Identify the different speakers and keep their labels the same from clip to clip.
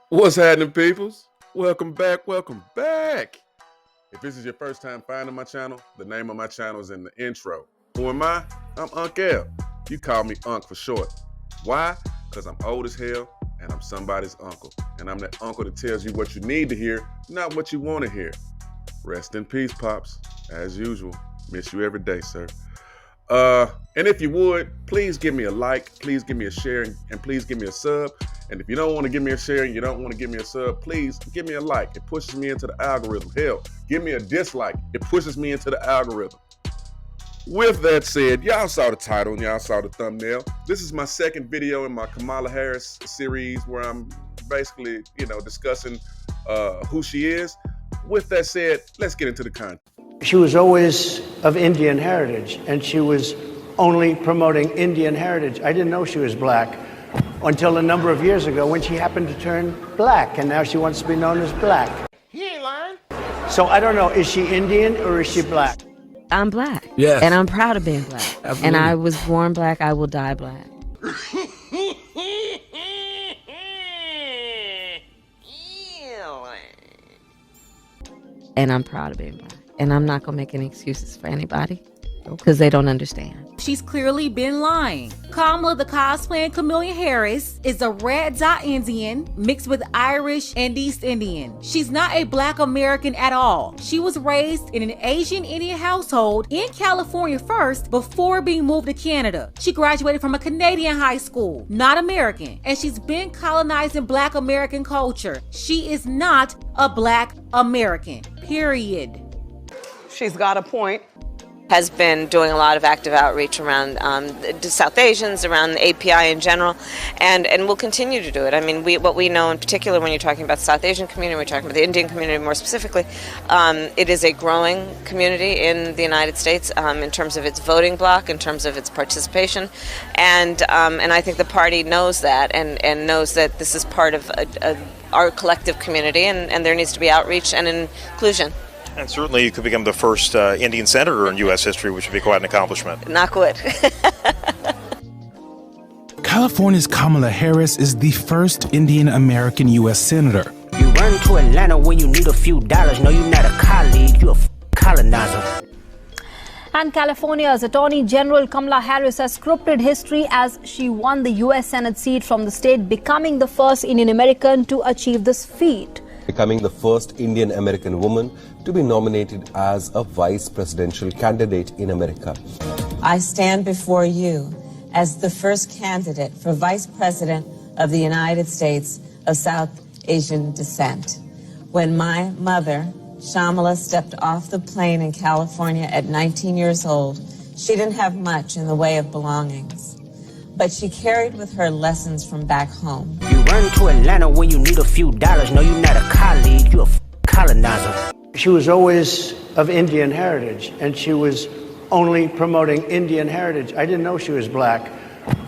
Speaker 1: What's happening, peoples? Welcome back, welcome back. If this is your first time finding my channel, the name of my channel is in the intro. Who am I? I'm Unc L. You call me Unc for short. Why? Because I'm old as hell and I'm somebody's uncle. And I'm that uncle that tells you what you need to hear, not what you want to hear. Rest in peace, Pops. As usual, miss you every day, sir. And if you would, please give me a like, please give me a share, and please give me a sub. And if you don't want to give me a share and you don't want to give me a sub, please give me a like. It pushes me into the algorithm. Hell, give me a dislike. It pushes me into the algorithm. With that said, y'all saw the title and y'all saw the thumbnail. This is my second video in my Kamala Harris series where I'm basically, discussing who she is. With that said, let's get into the content.
Speaker 2: She was always of Indian heritage, and she was only promoting Indian heritage. I didn't know she was black until a number of years ago when she happened to turn black, and now she wants to be known as black.
Speaker 3: He ain't lying.
Speaker 2: So I don't know, is she Indian or is she black?
Speaker 4: I'm black.
Speaker 5: Yes.
Speaker 4: And I'm proud of being black.
Speaker 5: Absolutely.
Speaker 4: And I was born black, I will die black. And I'm proud of being black. And I'm not going to make any excuses for anybody because they don't understand.
Speaker 6: She's clearly been lying. Kamala, the cosplaying Kamala Harris, is a red dot Indian mixed with Irish and East Indian. She's not a black American at all. She was raised in an Asian Indian household in California first before being moved to Canada. She graduated from a Canadian high school, not American, and she's been colonizing black American culture. She is not a black American, period.
Speaker 7: She's got a point.
Speaker 8: Has been doing a lot of active outreach around South Asians, around the API in general, and will continue to do it. I mean, what we know in particular when you're talking about the South Asian community, we're talking about the Indian community more specifically, it is a growing community in the United States in terms of its voting bloc, in terms of its participation, and I think the party knows that and knows that this is part of our collective community, and there needs to be outreach and inclusion.
Speaker 9: And certainly you could become the first Indian senator in U.S. history, which would be quite an accomplishment.
Speaker 8: Knock wood.
Speaker 5: California's Kamala Harris is the first Indian American U.S. senator.
Speaker 3: You run to Atlanta when you need a few dollars. No, you're not a colleague, you're a colonizer.
Speaker 10: And California's Attorney General Kamala Harris has scripted history as she won the U.S. Senate seat from the state, becoming the first Indian American to achieve this feat.
Speaker 11: Becoming the first Indian American woman to be nominated as a vice presidential candidate in America.
Speaker 12: I stand before you as the first candidate for vice president of the United States of South Asian descent. When my mother, Shamala, stepped off the plane in California at 19 years old, she didn't have much in the way of belongings. But she carried with her lessons from back home.
Speaker 3: You run to Atlanta when you need a few dollars. No, you're not a colleague, you're a colonizer.
Speaker 2: She was always of Indian heritage, and she was only promoting Indian heritage. I didn't know she was black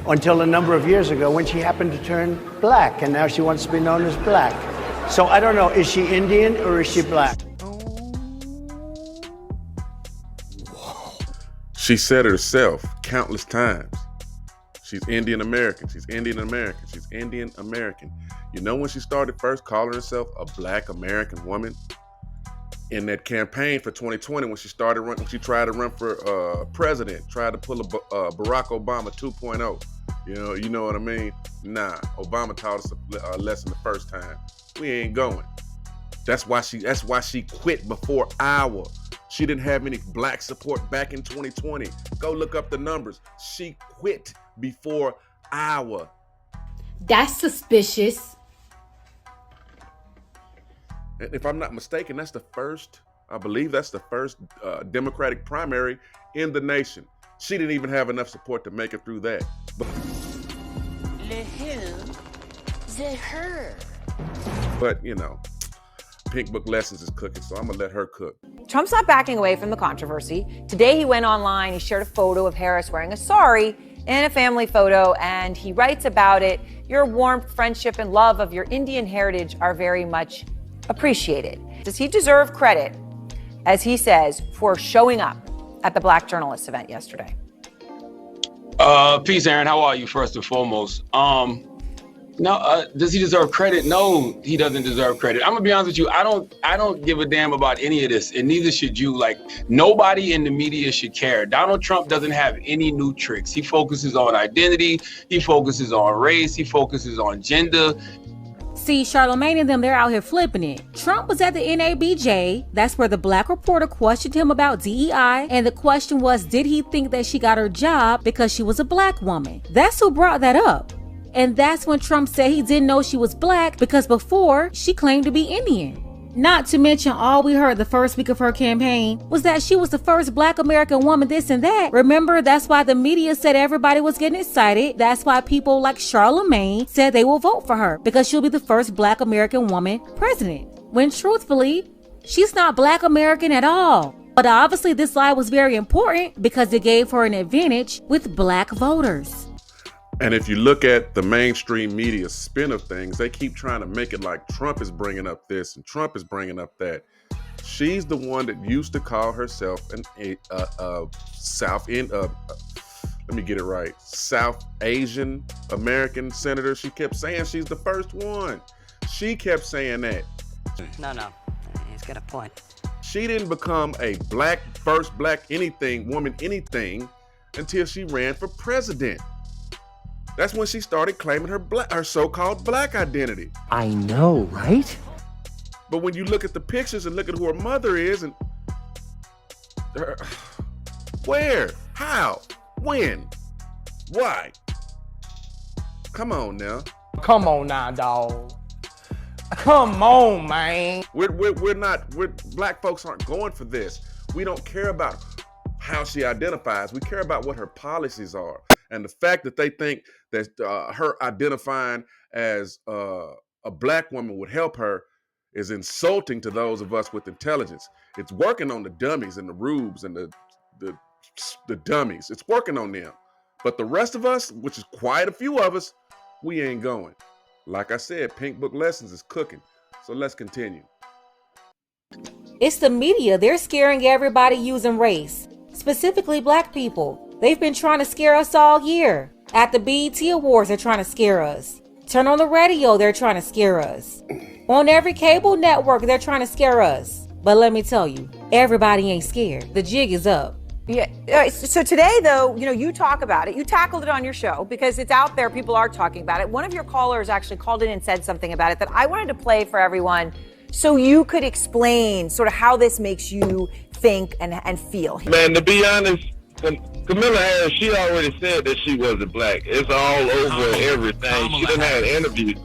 Speaker 2: until a number of years ago when she happened to turn black, and now she wants to be known as black. So I don't know, is she Indian or is she black?
Speaker 1: She said it herself countless times. She's Indian American. She's Indian American. She's Indian American. You know when she started first calling herself a black American woman? In that campaign for 2020, when she tried to run for president, tried to pull a Barack Obama 2.0. You know what I mean? Nah, Obama taught us a lesson the first time. We ain't going. That's why she quit before Iowa. She didn't have any black support back in 2020. Go look up the numbers. She quit before Iowa.
Speaker 6: That's suspicious.
Speaker 1: If I'm not mistaken, I believe that's the first Democratic primary in the nation. She didn't even have enough support to make it through that. But Pink Book Lessons is cooking, so I'm gonna let her cook.
Speaker 7: Trump's not backing away from the controversy. Today he went online, he shared a photo of Harris wearing a sari in a family photo, and he writes about it, "Your warmth, friendship, and love of your Indian heritage are very much appreciated." Does he deserve credit, as he says, for showing up at the Black Journalists event yesterday?
Speaker 13: Peace, Aaron. How are you, first and foremost? No, does he deserve credit? No, he doesn't deserve credit. I'm gonna be honest with you. I don't give a damn about any of this, and neither should you. Like, nobody in the media should care. Donald Trump doesn't have any new tricks. He focuses on identity. He focuses on race. He focuses on gender.
Speaker 6: See, Charlamagne and them, they're out here flipping it. Trump was at the NABJ. That's where the black reporter questioned him about DEI. And the question was, did he think that she got her job because she was a black woman? That's who brought that up. And that's when Trump said he didn't know she was black because before she claimed to be Indian. Not to mention all we heard the first week of her campaign was that she was the first black American woman, this and that. Remember, that's why the media said everybody was getting excited. That's why people like Charlamagne said they will vote for her because she'll be the first black American woman president. When truthfully, she's not black American at all. But obviously this lie was very important because it gave her an advantage with black voters.
Speaker 1: And if you look at the mainstream media spin of things, they keep trying to make it like Trump is bringing up this and Trump is bringing up that. She's the one that used to call herself South Asian American senator. She kept saying she's the first one. She kept saying that.
Speaker 14: No, he's got a point.
Speaker 1: She didn't become a first black woman anything until she ran for president. That's when she started claiming her so-called black identity.
Speaker 14: I know, right?
Speaker 1: But when you look at the pictures and look at who her mother is and where, how, when, why? Come on now.
Speaker 15: Come on now, dog. Come on, man.
Speaker 1: Black folks aren't going for this. We don't care about how she identifies. We care about what her policies are. And the fact that they think that her identifying as a black woman would help her is insulting to those of us with intelligence. It's working on the dummies and the rubes and the dummies. It's working on them. But the rest of us, which is quite a few of us, we ain't going. Like I said, Pink Book Lessons is cooking. So let's continue.
Speaker 6: It's the media. They're scaring everybody using race, specifically black people. They've been trying to scare us all year. At the BET Awards, they're trying to scare us. Turn on the radio, they're trying to scare us. On every cable network, they're trying to scare us. But let me tell you, everybody ain't scared. The jig is up.
Speaker 7: Yeah. So today, though, you talk about it. You tackled it on your show because it's out there. People are talking about it. One of your callers actually called in and said something about it that I wanted to play for everyone so you could explain sort of how this makes you think and feel.
Speaker 16: Man, to be honest, Kamala Harris, she already said that she wasn't black. It's all over everything. She done had interviews.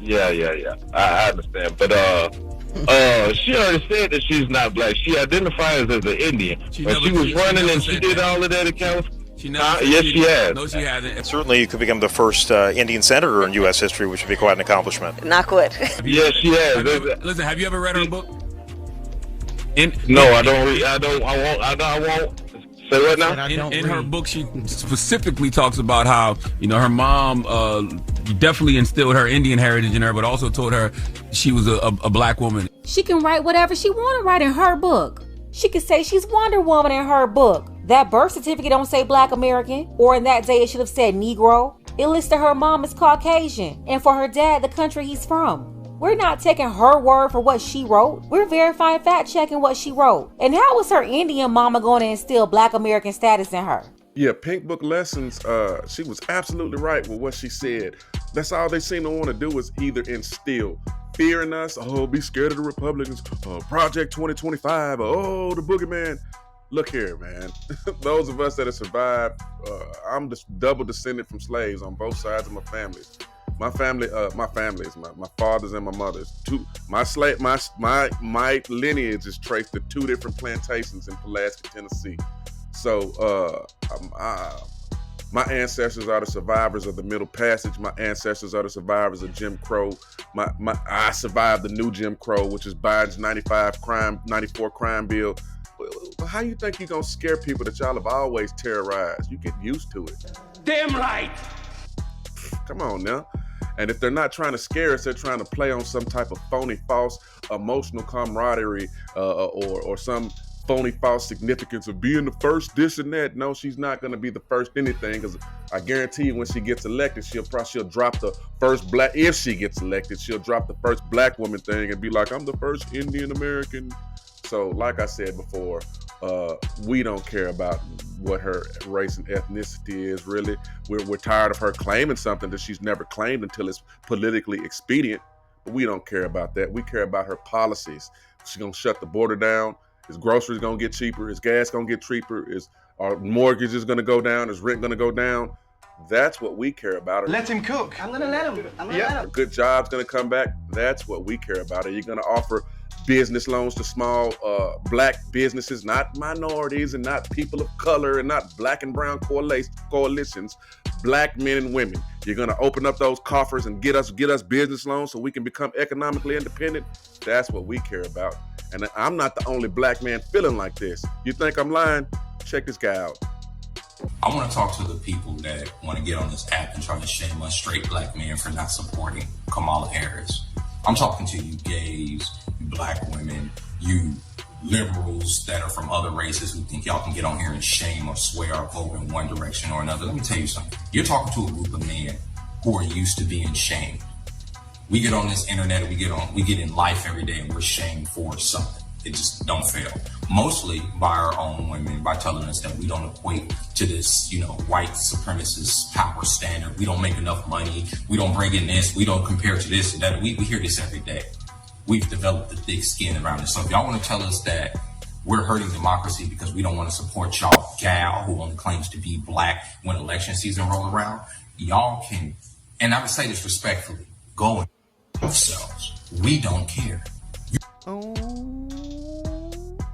Speaker 16: Yeah. I understand. But she already said that she's not black. She identifies as an Indian. When she was running and she did all of that at California. Yes, she has.
Speaker 9: No, she hasn't. And certainly you could become the first Indian senator in U.S. history, which would be quite an accomplishment.
Speaker 8: Not good.
Speaker 16: Yes, she has.
Speaker 5: Listen, have you ever read her book?
Speaker 16: No, I don't read. I won't. Say what now?
Speaker 5: In her book, she specifically talks about how, her mom definitely instilled her Indian heritage in her, but also told her she was a black woman.
Speaker 6: She can write whatever she want to write in her book. She could say she's Wonder Woman in her book. That birth certificate don't say Black American, or in that day it should have said Negro. It listed her mom as Caucasian, and for her dad, the country he's from. We're not taking her word for what she wrote. We're verifying, fact-checking what she wrote. And how was her Indian mama going to instill Black American status in her?
Speaker 1: Yeah, Pink Book Lessons, she was absolutely right with what she said. That's all they seem to want to do is either instill fear in us, be scared of the Republicans, Project 2025, the boogeyman. Look here, man. Those of us that have survived, I'm just double descended from slaves on both sides of my family. My family is my father's and my mother's. My lineage is traced to 2 different plantations in Pulaski, Tennessee. So my ancestors are the survivors of the Middle Passage. My ancestors are the survivors of Jim Crow. I survived the new Jim Crow, which is Biden's 94 crime bill. How you think you're gonna scare people that y'all have always terrorized? You get used to it.
Speaker 15: Damn right.
Speaker 1: Come on now. And if they're not trying to scare us, they're trying to play on some type of phony, false, emotional camaraderie or some phony false significance of being the first this and that. No, she's not going to be the first anything, because I guarantee you when she gets elected, she'll drop the first black, if she gets elected, she'll drop the first black woman thing and be like, I'm the first Indian American. So like I said before, we don't care about what her race and ethnicity is, really. We're tired of her claiming something that she's never claimed until it's politically expedient. But we don't care about that. We care about her policies. She's going to shut the border down. Is groceries going to get cheaper? Is gas going to get cheaper? Is our mortgage is going to go down? Is rent going to go down? That's what we care about.
Speaker 17: Let him cook. I'm going to let him.
Speaker 1: A good job's going to come back. That's what we care about. Are you going to offer business loans to small black businesses, not minorities and not people of color and not black and brown coalitions, black men and women? You're going to open up those coffers and get us business loans so we can become economically independent? That's what we care about. And I'm not the only black man feeling like this. You think I'm lying? Check this guy out.
Speaker 5: I want to talk to the people that want to get on this app and try to shame us straight black men for not supporting Kamala Harris. I'm talking to you gays, you black women, you liberals that are from other races who think y'all can get on here and shame or sway our vote in one direction or another. Let me tell you something. You're talking to a group of men who are used to being shamed. We get on this internet, we get in life every day and we're shamed for something. It just don't fail. Mostly by our own women, by telling us that we don't equate to this, white supremacist power standard. We don't make enough money. We don't bring in this. We don't compare to this and that. We hear this every day. We've developed the thick skin around this. So if y'all want to tell us that we're hurting democracy because we don't want to support y'all gal who only claims to be black when election season roll around, y'all can, and I would say this respectfully, go and yourselves. We don't care.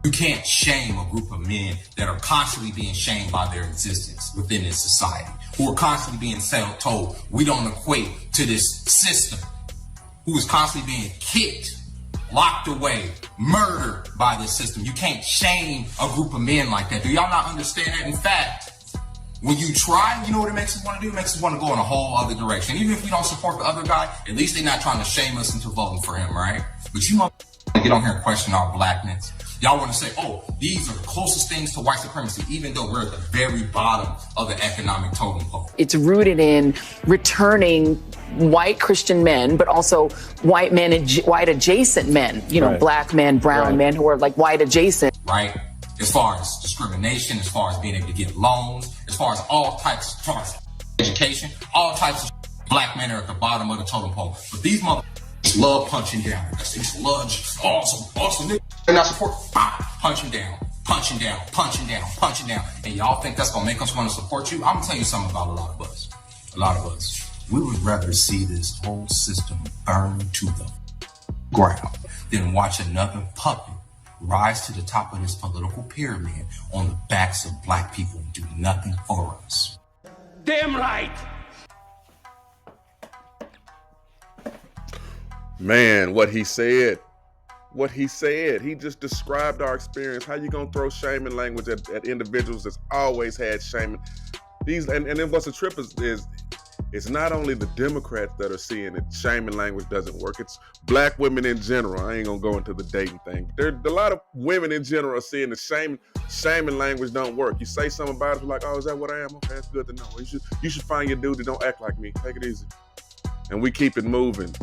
Speaker 5: You can't shame a group of men that are constantly being shamed by their existence within this society, who are constantly being told we don't equate to this system, who is constantly being kicked, locked away, murdered by this system. You can't shame a group of men like that. Do y'all not understand that? In fact, when you try, you know what it makes us want to do? It makes us want to go in a whole other direction. Even if we don't support the other guy, at least they're not trying to shame us into voting for him, right? But you want to get on here and question our blackness. Y'all want to say, oh, these are the closest things to white supremacy, even though we're at the very bottom of the economic totem pole.
Speaker 18: It's rooted in returning white Christian men, but also white men and white adjacent men, right. Black men, brown men who are like white adjacent.
Speaker 5: Right. As far as discrimination, as far as being able to get loans, as far as all types, as far as education, all types of black men are at the bottom of the totem pole. But these motherfuckers love punching down. They love awesome. They're not support. Punching down. And y'all think that's going to make us want to support you? I'm going to tell you something about a lot of us. We would rather see this whole system burn to the ground than watch another puppet rise to the top of this political pyramid on the backs of black people and do nothing for us.
Speaker 15: Damn right.
Speaker 1: Man, what he said, he just described our experience. How you gonna throw shaming language at individuals that's always had shaming? And then what's the trip is it's not only the Democrats that are seeing it, shaming language doesn't work. It's black women in general. I ain't gonna go into the dating thing. There's a lot of women in general are seeing the shaming language don't work. You say something about it, like, oh, is that what I am? Okay, that's good to know. You should find your dude that don't act like me. Take it easy. And we keep it moving.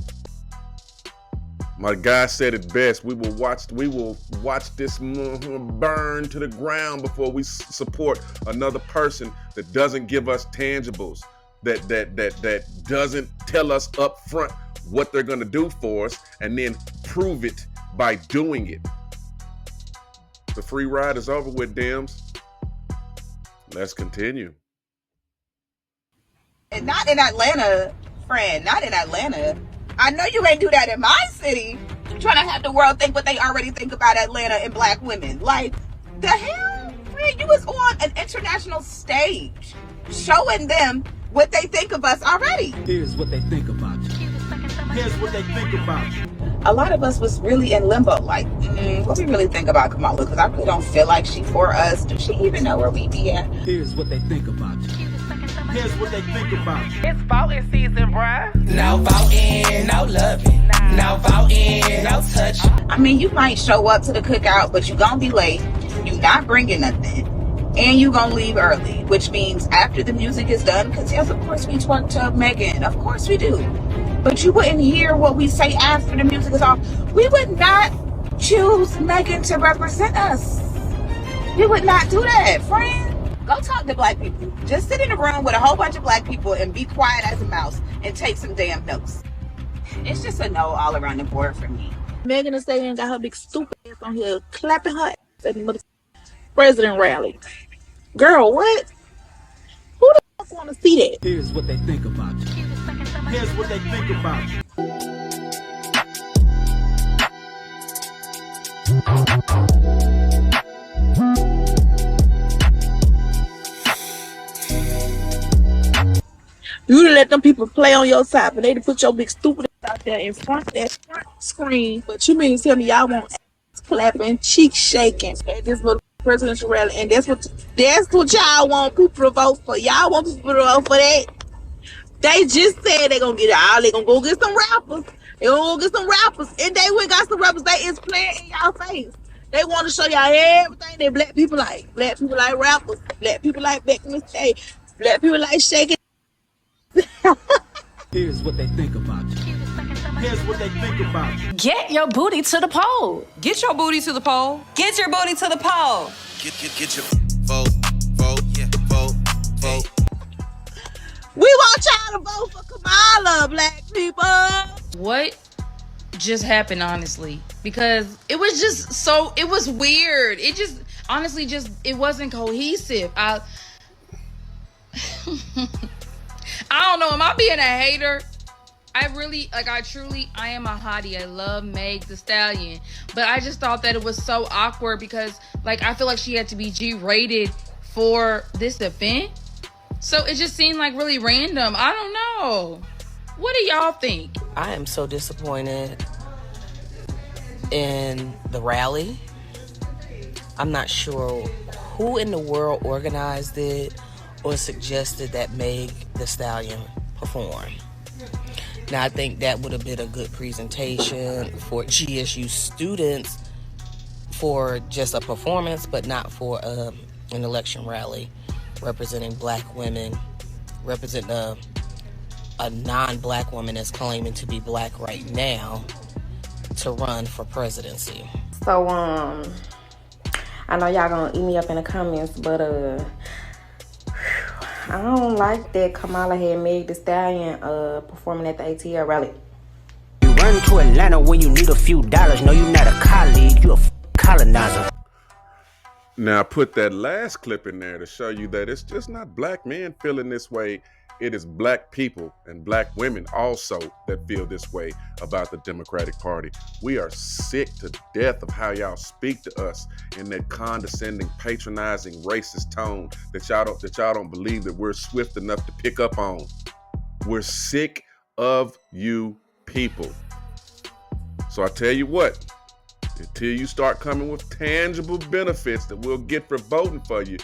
Speaker 1: My guy said it best. We will watch this burn to the ground before we support another person that doesn't give us tangibles, that doesn't tell us up front what they're gonna do for us and then prove it by doing it. The free ride is over with, Dems. Let's continue.
Speaker 19: And not in Atlanta, friend, not in Atlanta. I know you ain't do that in my city. You're trying to have the world think what they already think about Atlanta and black women. Like, the hell? Friend, you was on an international stage showing them what they think of us already.
Speaker 15: Here's what they think about you. Here's what they think about you.
Speaker 19: A lot of us was really in limbo, like, what do we really think about Kamala? Because I really don't feel like she for us. Does she even know where we be at?
Speaker 15: Here's what they think about you. Here's what they think about you.
Speaker 20: It's voting season, bruh.
Speaker 21: No voting, no loving. No voting, no touching.
Speaker 19: I mean, you might show up to the cookout, but you gonna be late. You not bringing nothing. And you gonna leave early, which means after the music is done, because yes, of course we twerk to Megan. Of course we do. But you wouldn't hear what we say after the music is off. We would not choose Megan to represent us. We would not do that, friend. Go talk to black people. Just sit in a room with a whole bunch of black people and be quiet as a mouse and take some damn notes. It's just a no all around the board for me.
Speaker 17: Megan Thee Stallion got her big stupid ass on here clapping her ass at the president rally. Girl, what? Who the fuck want to see that?
Speaker 21: Here's what they think about you. Here's what they think about you.
Speaker 17: You to let them people play on your side, but they to put your big stupid ass out there in front of that front screen. But you mean to tell me y'all want ass clapping, cheek shaking at this little presidential rally, and that's what y'all want people to vote for. Y'all want people to vote for that. They just said they gonna get all. They gonna go get some rappers. They gonna go get some rappers, and they went got some rappers. They is playing in y'all face. They want to show y'all everything that black people like. Black people like rappers. Black people like back in the day. Black people like shaking.
Speaker 21: Here's what they think about you. Here's what they think about you.
Speaker 20: Get your booty to the poll.
Speaker 7: Get your booty to the poll. Get your booty to the poll.
Speaker 22: Get your vote, yeah, vote.
Speaker 17: We want y'all to vote for Kamala, black people.
Speaker 23: What just happened, honestly? Because it was just so, it was weird. It just, honestly, it wasn't cohesive. I don't know. Am I being a hater? I am a hottie. I love Meg Thee Stallion. But I just thought that it was so awkward because, I feel like she had to be G-rated for this event. So it just seemed like really random. I don't know. What do y'all think?
Speaker 14: I am so disappointed in the rally. I'm not sure who in the world organized it or suggested that Meg Thee Stallion perform. Now, I think that would have been a good presentation for GSU students for just a performance, but not for an election rally representing black women, representing a non-black woman that's claiming to be black right now to run for presidency.
Speaker 24: So, I know y'all gonna eat me up in the comments, but I don't like that Kamala had Meg Thee Stallion performing at the ATL rally.
Speaker 3: You run to Atlanta when you need a few dollars. No, you're not a colleague, you a colonizer.
Speaker 1: Now, I put that last clip in there to show you that it's just not black men feeling this way. It is black people and black women also that feel this way about the Democratic Party. We are sick to death of how y'all speak to us in that condescending, patronizing, racist tone that y'all don't believe that we're swift enough to pick up on. We're sick of you people. So I tell you what, until you start coming with tangible benefits that we'll get for voting for you,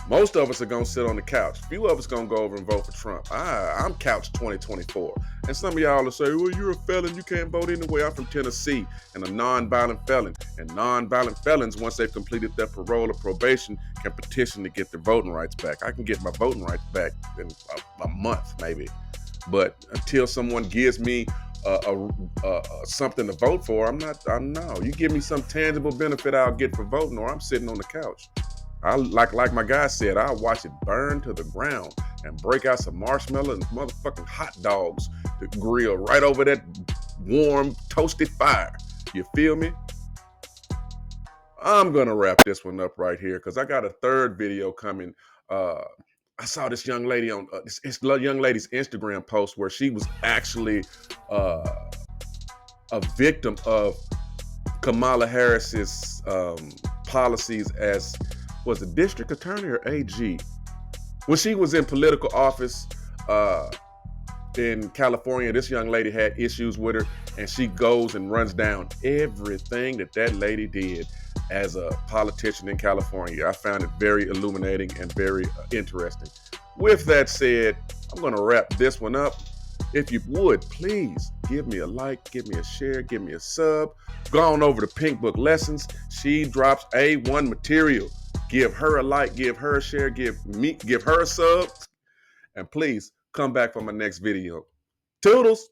Speaker 1: most of us are going to sit on the couch. Few of us going to go over and vote for Trump. I'm couch 2024. And some of y'all will say, well, you're a felon. You can't vote anyway. I'm from Tennessee and a nonviolent felon. And nonviolent felons, once they've completed their parole or probation, can petition to get their voting rights back. I can get my voting rights back in a month, maybe. But until someone gives me something to vote for, no. You give me some tangible benefit I'll get for voting, or I'm sitting on the couch. Like my guy said, I'll watch it burn to the ground and break out some marshmallow and motherfucking hot dogs to grill right over that warm, toasted fire. You feel me? I'm gonna wrap this one up right here because I got a third video coming. I saw this young lady on this young lady's Instagram post where she was actually a victim of Kamala Harris's policies as, was it district attorney or AG? When she was in political office in California, this young lady had issues with her, and she goes and runs down everything that lady did as a politician in California. I found it very illuminating and very interesting. With that said, I'm going to wrap this one up. If you would, please give me a like, give me a share, give me a sub. Go on over to Pink Book Lessons. She drops A1 material. Give her a like, give her a share, give her a sub. And please come back for my next video. Toodles.